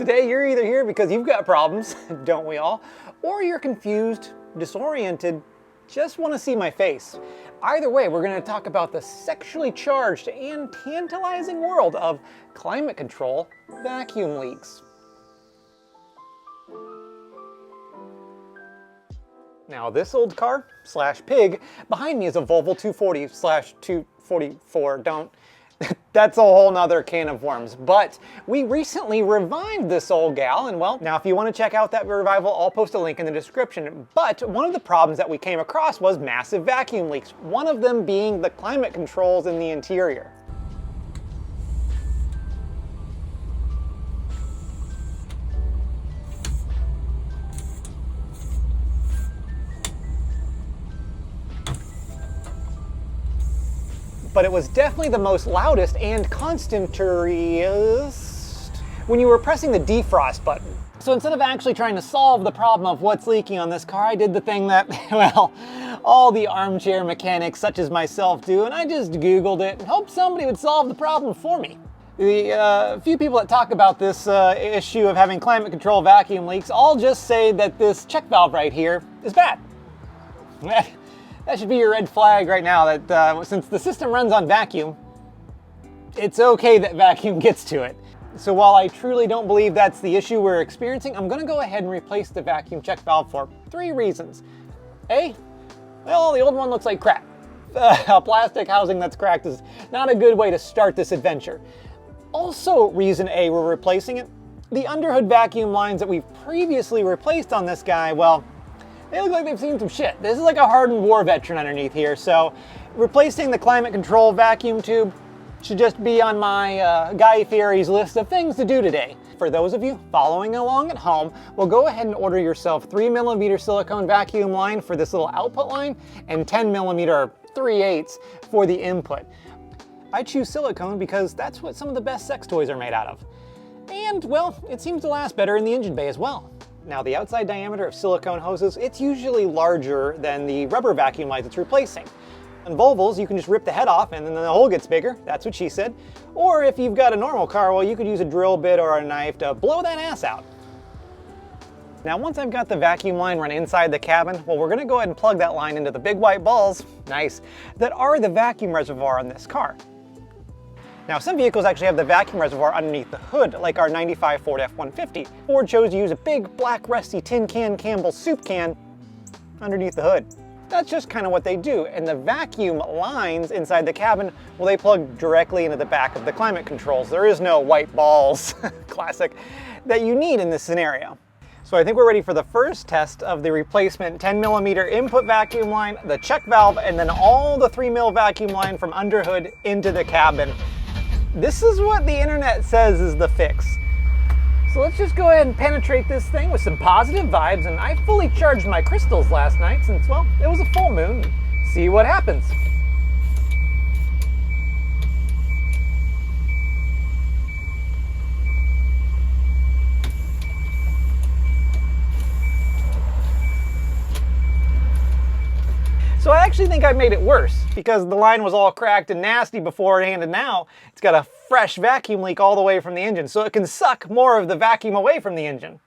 Today you're either here because you've got problems, don't we all, or you're confused, disoriented, just want to see my face. Either way, we're going to talk about the sexually charged and tantalizing world of climate control vacuum leaks. Now this old car slash pig behind me is a Volvo 240 slash 244. That's a whole nother can of worms. But we recently revived this old gal, and well, now if you want to check out that revival, I'll post a link in the description. But one of the problems that we came across was massive vacuum leaks, one of them being the climate controls in the interior. But it was definitely the most loudest and constantest when you were pressing the defrost button. So instead of actually trying to solve the problem of what's leaking on this car, I did the thing that, well, all the armchair mechanics such as myself do, and I just Googled it and hoped somebody would solve the problem for me. The few people that talk about this issue of having climate control vacuum leaks all just say that this check valve right here is bad. That should be your red flag right now, that since the system runs on vacuum, it's okay that vacuum gets to it. So while I truly don't believe that's the issue we're experiencing, I'm going to go ahead and replace the vacuum check valve for 3 reasons. A, well, the old one looks like crap. A plastic housing that's cracked is not a good way to start this adventure. Also, reason A, we're replacing it. The underhood vacuum lines that we've previously replaced on this guy, well, they look like they've seen some shit. This is like a hardened war veteran underneath here, so replacing the climate control vacuum tube should just be on my Guy Fieri's list of things to do today. For those of you following along at home, we'll go ahead and order yourself 3mm silicone vacuum line for this little output line and 10mm 3/8 for the input. I choose silicone because that's what some of the best sex toys are made out of. And, well, it seems to last better in the engine bay as well. Now, the outside diameter of silicone hoses, it's usually larger than the rubber vacuum lines it's replacing. On Volvos, you can just rip the head off and then the hole gets bigger. That's what she said. Or if you've got a normal car, well, you could use a drill bit or a knife to blow that ass out. Now, once I've got the vacuum line run inside the cabin, well, we're going to go ahead and plug that line into the big white balls, nice, that are the vacuum reservoir on this car. Now, some vehicles actually have the vacuum reservoir underneath the hood, like our 95 Ford F-150. Ford chose to use a big, black, rusty tin can Campbell's soup can underneath the hood. That's just kind of what they do. And the vacuum lines inside the cabin, well, they plug directly into the back of the climate controls. There is no white balls, classic, that you need in this scenario. So I think we're ready for the first test of the replacement 10mm input vacuum line, the check valve, and then all the 3mm vacuum line from underhood into the cabin. This is what the internet says is the fix. So let's just go ahead and penetrate this thing with some positive vibes, and I fully charged my crystals last night since, well, it was a full moon. See what happens. So I actually think I made it worse because the line was all cracked and nasty beforehand, and now it's got a fresh vacuum leak all the way from the engine, so it can suck more of the vacuum away from the engine.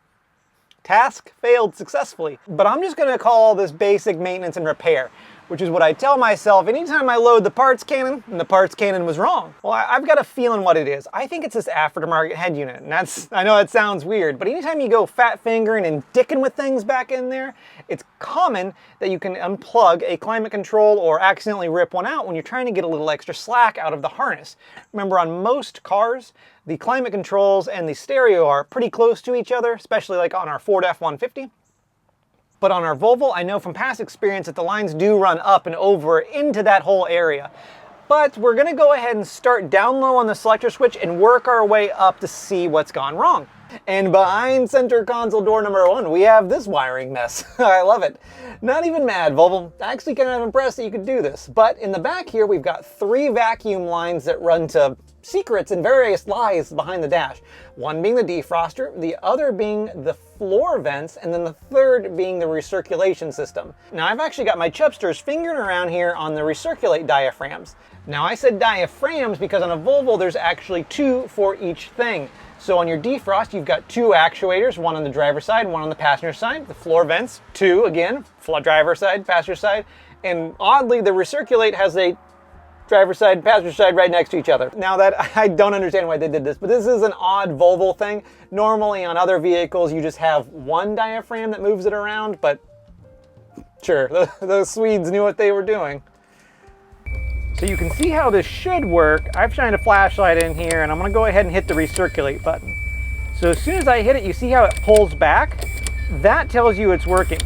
Task failed successfully. But I'm just gonna call all this basic maintenance and repair, which is what I tell myself anytime I load the parts cannon and the parts cannon was wrong. Well, I've got a feeling what it is. I think it's this aftermarket head unit, and I know that sounds weird, but anytime you go fat fingering and dicking with things back in there, it's common that you can unplug a climate control or accidentally rip one out when you're trying to get a little extra slack out of the harness. Remember, on most cars, the climate controls and the stereo are pretty close to each other, especially like on our Ford F-150. But on our Volvo, I know from past experience that the lines do run up and over into that whole area. But we're gonna go ahead and start down low on the selector switch and work our way up to see what's gone wrong. And behind center console door number 1, we have this wiring mess. I love it. Not even mad, Volvo. Actually kind of impressed that you could do this. But in the back here, we've got 3 vacuum lines that run to secrets and various lies behind the dash. One being the defroster, the other being the floor vents, and then the third being the recirculation system. Now, I've actually got my chubsters fingering around here on the recirculate diaphragms. Now, I said diaphragms because on a Volvo there's actually 2 for each thing. So on your defrost, you've got two actuators, one on the driver's side, one on the passenger side. The floor vents, two again, driver's side, passenger side. And oddly, the recirculate has a driver's side, passenger side right next to each other. Now that, I don't understand why they did this, but this is an odd Volvo thing. Normally on other vehicles, you just have one diaphragm that moves it around, but sure, those Swedes knew what they were doing. So you can see how this should work. I've shined a flashlight in here and I'm gonna go ahead and hit the recirculate button. So as soon as I hit it, you see how it pulls back? That tells you it's working.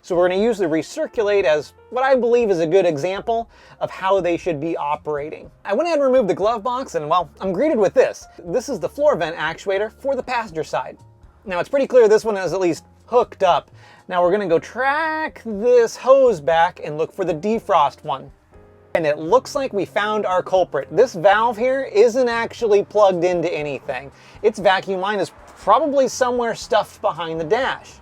So we're going to use the recirculate as what I believe is a good example of how they should be operating. I went ahead and removed the glove box and, well, I'm greeted with this. This is the floor vent actuator for the passenger side. Now it's pretty clear this one is at least hooked up. Now we're going to go track this hose back and look for the defrost one. And it looks like we found our culprit. This valve here isn't actually plugged into anything. Its vacuum line is probably somewhere stuffed behind the dash.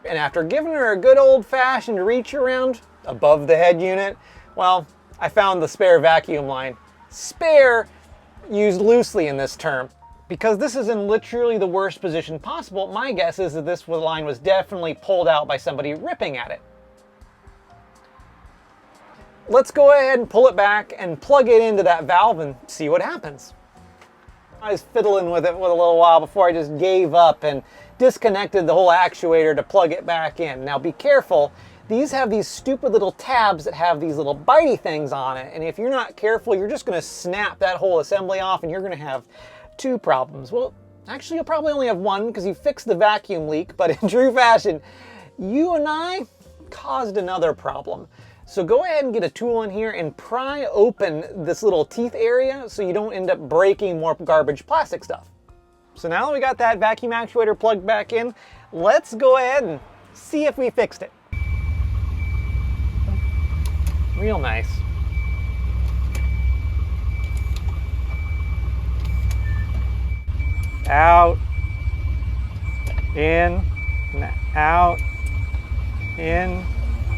And after giving her a good old-fashioned reach around above the head unit, well, I found the spare vacuum line. Spare used loosely in this term. Because this is in literally the worst position possible, my guess is that this line was definitely pulled out by somebody ripping at it. Let's go ahead and pull it back and plug it into that valve and see what happens. I was fiddling with it for a little while before I just gave up and disconnected the whole actuator to plug it back in. Now be careful, these have these stupid little tabs that have these little bitey things on it, and if you're not careful, you're just going to snap that whole assembly off and you're going to have two problems. Well, actually you'll probably only have one because you fixed the vacuum leak, but in true fashion, you and I caused another problem. So go ahead and get a tool in here and pry open this little teeth area so you don't end up breaking more garbage plastic stuff. So now that we got that vacuum actuator plugged back in, let's go ahead and see if we fixed it. Real nice. Out, in, and out, in,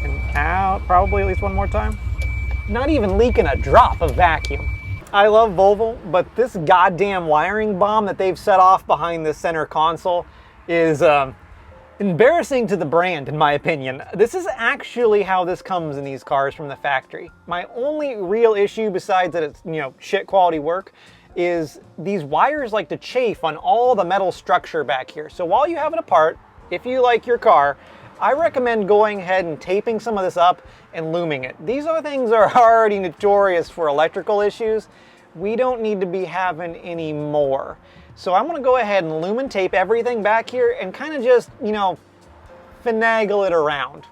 and out, probably at least one more time. Not even leaking a drop of vacuum. I love Volvo, but this goddamn wiring bomb that they've set off behind this center console is embarrassing to the brand, in my opinion. This is actually how this comes in these cars from the factory. My only real issue, besides that it's, shit quality work, is these wires like to chafe on all the metal structure back here. So while you have it apart, if you like your car, I recommend going ahead and taping some of this up and looming it. These other things are already notorious for electrical issues. We don't need to be having any more. So I'm gonna go ahead and lumen tape everything back here and kind of just, finagle it around.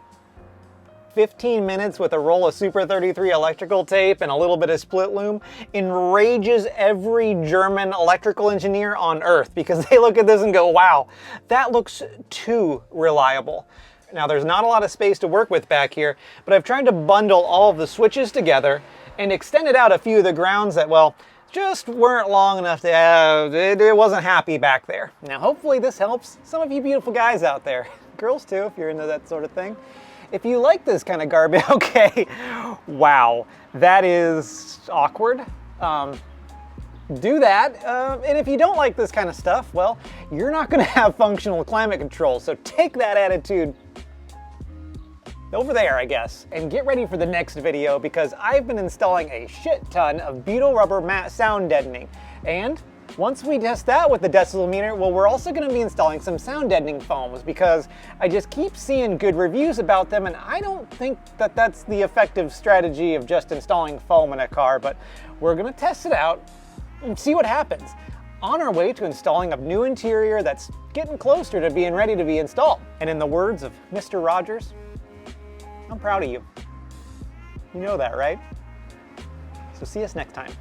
15 minutes with a roll of Super 33 electrical tape and a little bit of split loom enrages every German electrical engineer on earth because they look at this and go, wow, that looks too reliable. Now there's not a lot of space to work with back here, but I've tried to bundle all of the switches together and extended out a few of the grounds that, well, just weren't long enough to it wasn't happy back there. Now hopefully this helps some of you beautiful guys out there. Girls too, if you're into that sort of thing. If you like this kind of garbage, okay, wow, that is awkward. Do that, and if you don't like this kind of stuff, well, you're not gonna have functional climate control, so take that attitude over there, I guess, and get ready for the next video because I've been installing a shit ton of butyl rubber mat sound deadening, and once we test that with the decibel meter, well, we're also going to be installing some sound deadening foams because I just keep seeing good reviews about them, and I don't think that that's the effective strategy of just installing foam in a car, but we're going to test it out and see what happens. On our way to installing a new interior that's getting closer to being ready to be installed. And in the words of Mr. Rogers, I'm proud of you. You know that, right? So see us next time.